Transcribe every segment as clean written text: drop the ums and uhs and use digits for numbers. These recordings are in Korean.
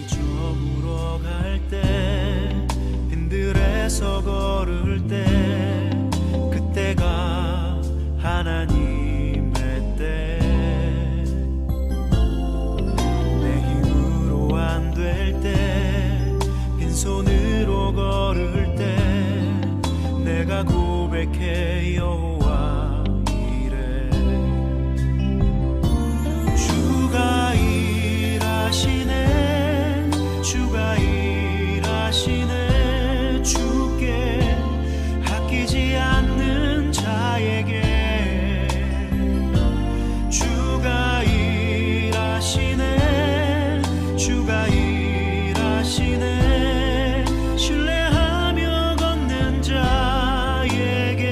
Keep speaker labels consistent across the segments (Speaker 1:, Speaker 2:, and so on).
Speaker 1: 저물어 갈 때 빈들에서 걸을 때 그때가 하나님의 때 내 힘으로 안 될 때 빈손으로 걸을 때 내가 고백해 여호와 이래 주가 일하시네 주가 일하시네 주께 아끼지 않는 자에게 주가 일하시네 주가 일하시네 신뢰하며 걷는 자에게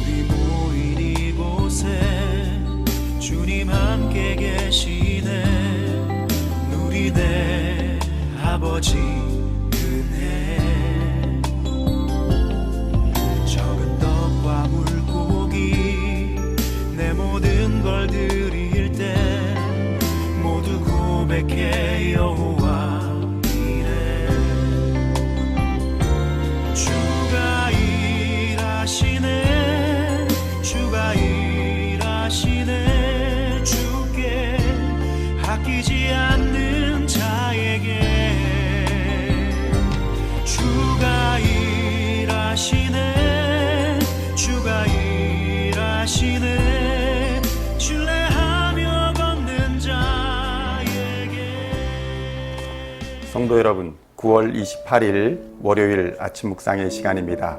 Speaker 1: 우리 모인 이곳에 주님 함께 계시네 누리네 아버지 은혜 적은 떡과 물고기 내 모든 걸 드릴 때 모두 고백해 여호와 이래 주가 일하시네 주가 일하시네 주께 아끼지 않는 자에게 주가 일하시네 주가 일하시네 신뢰하며 걷는 자에게
Speaker 2: 성도 여러분, 9월 28일 월요일 아침 묵상의 시간입니다.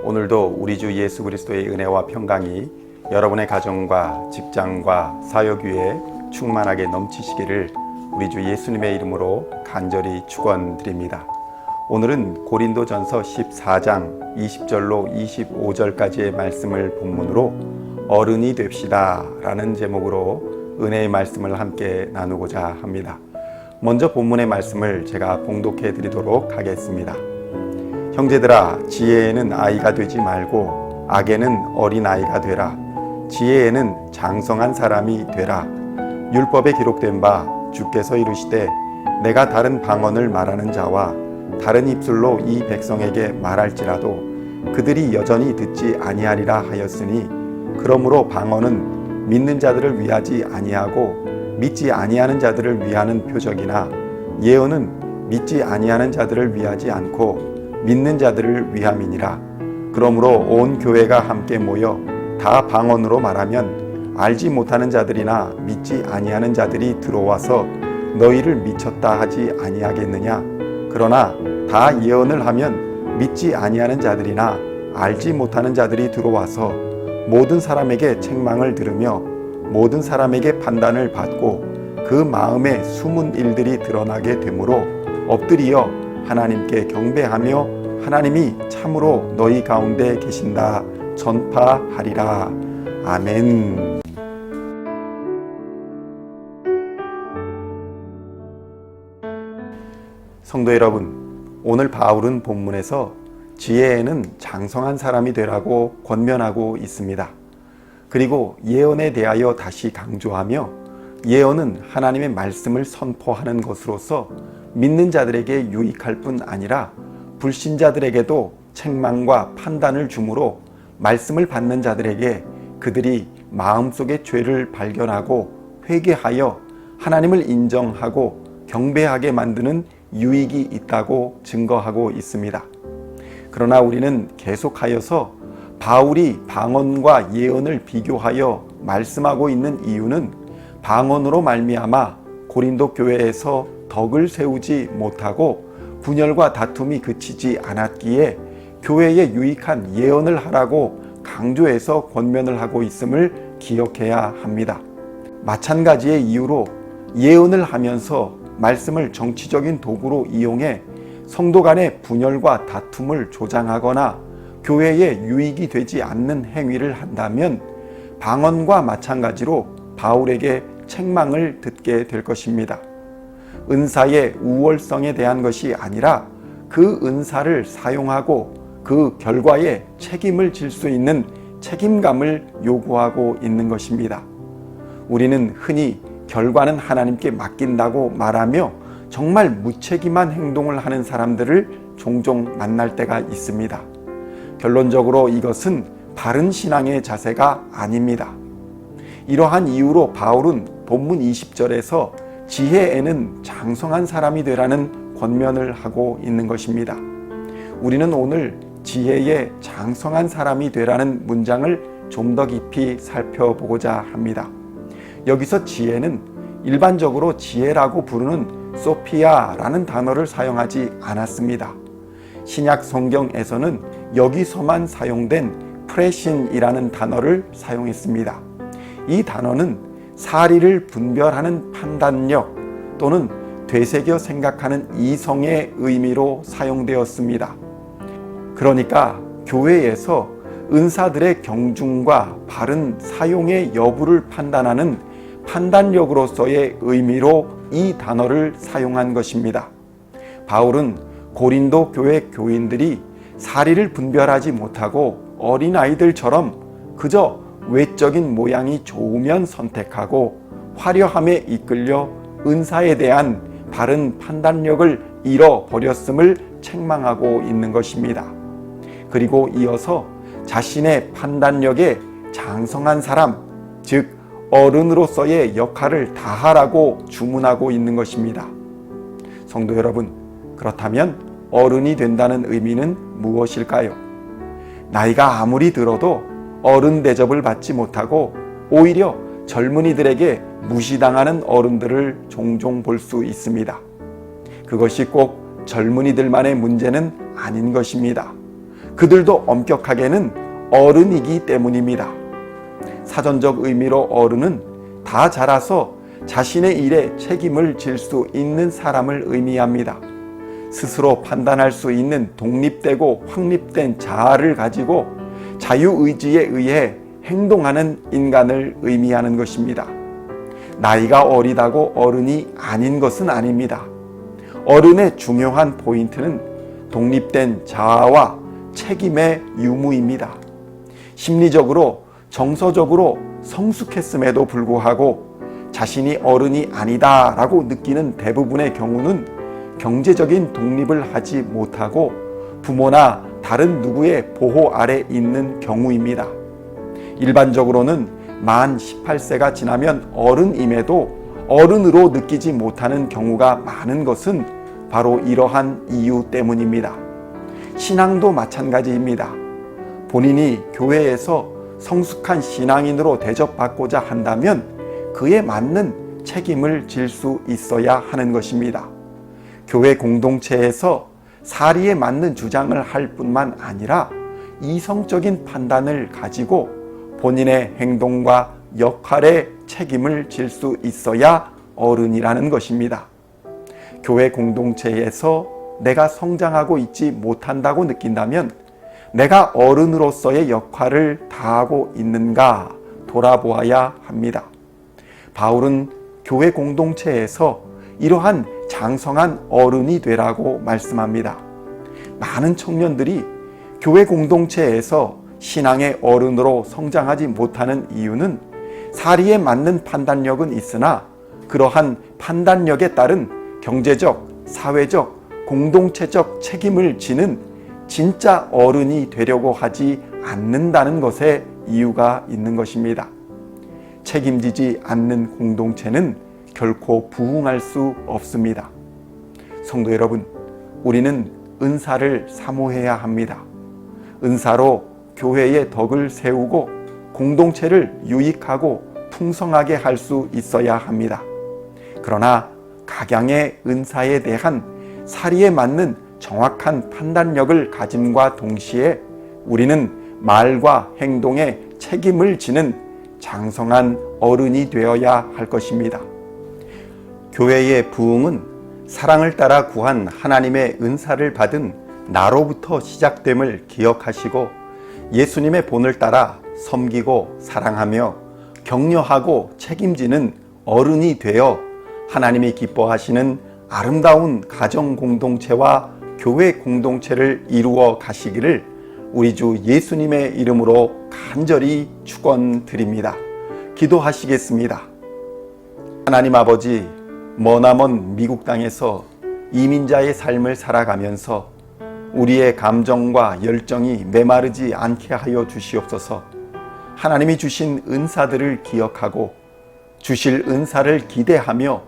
Speaker 2: 오늘도 우리 주 예수 그리스도의 은혜와 평강이 여러분의 가정과 직장과 사역 위에 충만하게 넘치시기를 우리 주 예수님의 이름으로 간절히 축원드립니다. 오늘은 고린도전서 14장 20절로 25절까지의 말씀을 본문으로 어른이 됩시다 라는 제목으로 은혜의 말씀을 함께 나누고자 합니다. 먼저 본문의 말씀을 제가 봉독해 드리도록 하겠습니다. 형제들아, 지혜에는 아이가 되지 말고 악에는 어린아이가 되라. 지혜에는 장성한 사람이 되라. 율법에 기록된 바 주께서 이르시되 내가 다른 방언을 말하는 자와 다른 입술로 이 백성에게 말할지라도 그들이 여전히 듣지 아니하리라 하였으니 그러므로 방언은 믿는 자들을 위하지 아니하고 믿지 아니하는 자들을 위하는 표적이나 예언은 믿지 아니하는 자들을 위하지 않고 믿는 자들을 위함이니라. 그러므로 온 교회가 함께 모여 다 방언으로 말하면 알지 못하는 자들이나 믿지 아니하는 자들이 들어와서 너희를 미쳤다 하지 아니하겠느냐. 그러나 다 예언을 하면 믿지 아니하는 자들이나 알지 못하는 자들이 들어와서 모든 사람에게 책망을 들으며 모든 사람에게 판단을 받고 그 마음에 숨은 일들이 드러나게 되므로 엎드리어 하나님께 경배하며 하나님이 참으로 너희 가운데 계신다 전파하리라. 아멘. 성도 여러분, 오늘 바울은 본문에서 지혜에는 장성한 사람이 되라고 권면하고 있습니다. 그리고 예언에 대하여 다시 강조하며 예언은 하나님의 말씀을 선포하는 것으로서 믿는 자들에게 유익할 뿐 아니라 불신자들에게도 책망과 판단을 주므로 말씀을 받는 자들에게 그들이 마음속의 죄를 발견하고 회개하여 하나님을 인정하고 경배하게 만드는 유익이 있다고 증거하고 있습니다. 그러나 우리는 계속하여서 바울이 방언과 예언을 비교하여 말씀하고 있는 이유는 방언으로 말미암아 고린도 교회에서 덕을 세우지 못하고 분열과 다툼이 그치지 않았기에 교회에 유익한 예언을 하라고 강조해서 권면을 하고 있음을 기억해야 합니다. 마찬가지의 이유로 예언을 하면서 말씀을 정치적인 도구로 이용해 성도 간의 분열과 다툼을 조장하거나 교회에 유익이 되지 않는 행위를 한다면 방언과 마찬가지로 바울에게 책망을 듣게 될 것입니다. 은사의 우월성에 대한 것이 아니라 그 은사를 사용하고 그 결과에 책임을 질 수 있는 책임감을 요구하고 있는 것입니다. 우리는 흔히 결과는 하나님께 맡긴다고 말하며 정말 무책임한 행동을 하는 사람들을 종종 만날 때가 있습니다. 결론적으로 이것은 바른 신앙의 자세가 아닙니다. 이러한 이유로 바울은 본문 20절에서 지혜에는 장성한 사람이 되라는 권면을 하고 있는 것입니다. 우리는 오늘 지혜에 장성한 사람이 되라는 문장을 좀 더 깊이 살펴보고자 합니다. 여기서 지혜는 일반적으로 지혜라고 부르는 소피아라는 단어를 사용하지 않았습니다. 신약 성경에서는 여기서만 사용된 프레신이라는 단어를 사용했습니다. 이 단어는 사리를 분별하는 판단력 또는 되새겨 생각하는 이성의 의미로 사용되었습니다. 그러니까 교회에서 은사들의 경중과 바른 사용의 여부를 판단하는 판단력으로서의 의미로 이 단어를 사용한 것입니다. 바울은 고린도 교회 교인들이 사리를 분별하지 못하고 어린아이들처럼 그저 외적인 모양이 좋으면 선택하고 화려함에 이끌려 은사에 대한 바른 판단력을 잃어버렸음을 책망하고 있는 것입니다. 그리고 이어서 자신의 판단력에 장성한 사람, 즉 어른으로서의 역할을 다하라고 주문하고 있는 것입니다. 성도 여러분, 그렇다면 어른이 된다는 의미는 무엇일까요? 나이가 아무리 들어도 어른 대접을 받지 못하고 오히려 젊은이들에게 무시당하는 어른들을 종종 볼 수 있습니다. 그것이 꼭 젊은이들만의 문제는 아닌 것입니다. 그들도 엄격하게는 어른이기 때문입니다. 사전적 의미로 어른은 다 자라서 자신의 일에 책임을 질 수 있는 사람을 의미합니다. 스스로 판단할 수 있는 독립되고 확립된 자아를 가지고 자유의지에 의해 행동하는 인간을 의미하는 것입니다. 나이가 어리다고 어른이 아닌 것은 아닙니다. 어른의 중요한 포인트는 독립된 자아와 책임의 유무입니다. 심리적으로 정서적으로 성숙했음에도 불구하고 자신이 어른이 아니다라고 느끼는 대부분의 경우는 경제적인 독립을 하지 못하고 부모나 다른 누구의 보호 아래 있는 경우입니다. 일반적으로는 만 18세가 지나면 어른임에도 어른으로 느끼지 못하는 경우가 많은 것은 바로 이러한 이유 때문입니다. 신앙도 마찬가지입니다. 본인이 교회에서 성숙한 신앙인으로 대접받고자 한다면 그에 맞는 책임을 질 수 있어야 하는 것입니다. 교회 공동체에서 사리에 맞는 주장을 할 뿐만 아니라 이성적인 판단을 가지고 본인의 행동과 역할에 책임을 질 수 있어야 어른이라는 것입니다. 교회 공동체에서 내가 성장하고 있지 못한다고 느낀다면 내가 어른으로서의 역할을 다하고 있는가 돌아보아야 합니다. 바울은 교회 공동체에서 이러한 장성한 어른이 되라고 말씀합니다. 많은 청년들이 교회 공동체에서 신앙의 어른으로 성장하지 못하는 이유는 사리에 맞는 판단력은 있으나 그러한 판단력에 따른 경제적, 사회적, 공동체적 책임을 지는 진짜 어른이 되려고 하지 않는다는 것에 이유가 있는 것입니다. 책임지지 않는 공동체는 결코 부흥할 수 없습니다. 성도 여러분, 우리는 은사를 사모해야 합니다. 은사로 교회의 덕을 세우고 공동체를 유익하고 풍성하게 할 수 있어야 합니다. 그러나 각양의 은사에 대한 사리에 맞는 정확한 판단력을 가짐과 동시에 우리는 말과 행동에 책임을 지는 장성한 어른이 되어야 할 것입니다. 교회의 부흥은 사랑을 따라 구한 하나님의 은사를 받은 나로부터 시작됨을 기억하시고 예수님의 본을 따라 섬기고 사랑하며 격려하고 책임지는 어른이 되어 하나님이 기뻐하시는 아름다운 가정 공동체와 교회 공동체를 이루어 가시기를 우리 주 예수님의 이름으로 간절히 축원드립니다. 기도하시겠습니다. 하나님 아버지, 머나먼 미국 땅에서 이민자의 삶을 살아가면서 우리의 감정과 열정이 메마르지 않게 하여 주시옵소서. 하나님이 주신 은사들을 기억하고 주실 은사를 기대하며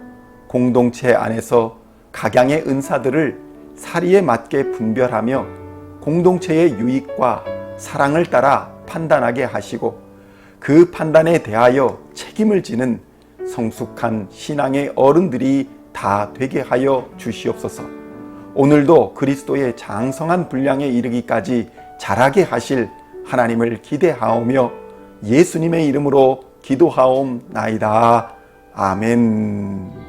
Speaker 2: 공동체 안에서 각양의 은사들을 사리에 맞게 분별하며 공동체의 유익과 사랑을 따라 판단하게 하시고 그 판단에 대하여 책임을 지는 성숙한 신앙의 어른들이 다 되게 하여 주시옵소서. 오늘도 그리스도의 장성한 분량에 이르기까지 자라게 하실 하나님을 기대하오며 예수님의 이름으로 기도하옵나이다. 아멘.